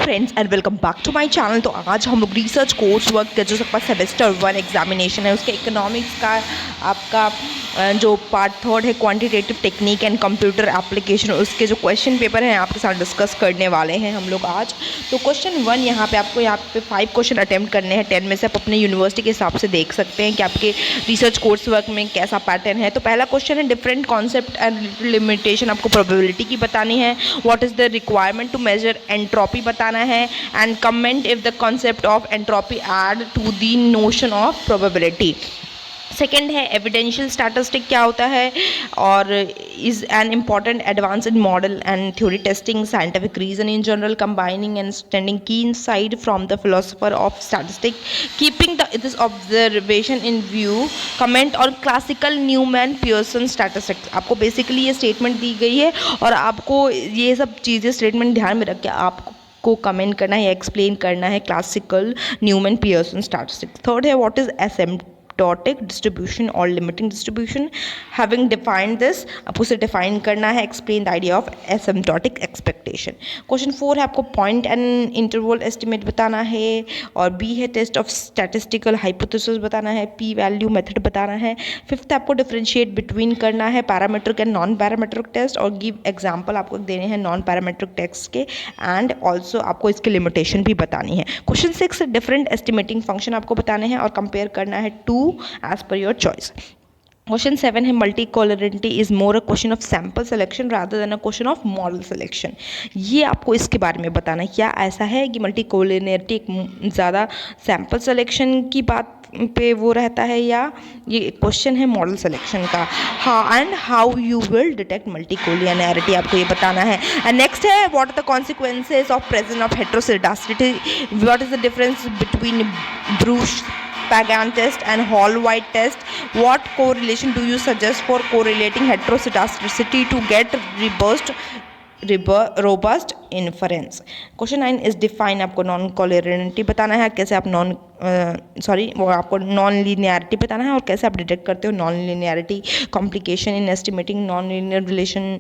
Friends and welcome back to my channel. तो आज हम लोग रिसर्च कोर्स वर्क का जो सबका सेमेस्टर 1 एग्जामिनेशन है उसके इकोनॉमिक्स का आपका जो पार्ट थर्ड है quantitative technique and computer application, उसके जो क्वेश्चन पेपर हैं आपके साथ डिस्कस करने वाले हैं हम लोग आज। तो क्वेश्चन 1 यहाँ पे 5 क्वेश्चन अटैम्प्ट करने हैं 10 में से। आप अपने यूनिवर्सिटी के हिसाब से देख सकते हैं कि आपके रिसर्च कोर्स वर्क में कैसा पैटर्न है। तो पहला क्वेश्चन है डिफरेंट कॉन्सेप्ट एंड लिमिटेशन, आपको प्रोबेबिलिटी की बतानी है। What is the requirement to measure entropy बताना है and comment if the concept of entropy add to the notion of probability. Second है एविडेंशियल स्टैटिस्टिक क्या होता है और is an important advance in model and theory testing scientific reason in general combining understanding key insight from the philosopher of statistic keeping this observation in view. Comment और classical Neyman Pearson statistics. आपको basically ये statement दी गई है और आपको ये सब चीज़ें स्टेटमेंट ध्यान में रख के आपको कमेंट करना है, एक्सप्लेन करना है classical Neyman Pearson statistics. Third है व्हाट इज एसिम्प्टोटिक डिस्ट्रीब्यूशन और limiting distribution. Having defined this, आपको उसे डिफाइन करना है, explain the idea of asymptotic expectation. Question 4 है आपको पॉइंट एंड इंटरवल एस्टिमेट बताना है और बी है टेस्ट ऑफ स्टैटिस्टिकल हाइपोथेसिस बताना है, पी वैल्यू मेथड बताना है। फिफ्थ आपको डिफरेंशिएट बिटवीन करना है parametric and non parametric test और गिव एग्जाम्पल आपको देने हैं नॉन पैरामीट्रिक टेस्ट के एंड ऑल्सो आपको इसकी लिमिटेशन भी बतानी है। क्वेश्चन 6 डिफरेंट एस्टिमेटिंग फंक्शन आपको बताने हैं और कंपेयर करना है to as per your choice. Question 7 है multicollinearity is more a question of sample selection rather than a question of model selection. ये आपको इसके बारे में बताना है, क्या ऐसा है कि multicollinearity ज़्यादा सैम्पल सिलेक्शन की बात पे वो रहता है या ये क्वेश्चन है मॉडल सिलेक्शन का। हाँ, and how you will detect multicollinearity आपको ये बताना है। एंड नेक्स्ट है what are the consequences of presence of heteroscedasticity, what is the difference between Breusch Pagan test and Hall-White test. What correlation do you suggest for correlating heterozygosity to get robust inference? Question 9 is define, आपको non collinearity बताना है, कैसे आप आपको non linearity बताना है और कैसे आप डिटेक्ट करते हो non linearity, complication in estimating non linear relation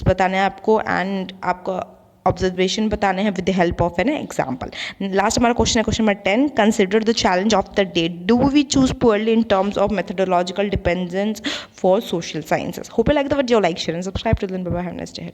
बताना है आपको एंड आपको ऑब्जर्वेशन बताने हैं with the help of an example. Last हमारा क्वेश्चन है question number 10, consider the challenge of the day, do we choose poorly in terms of methodological dependence for social sciences. Hope you like the video, like share and subscribe to the bye, have a nice day.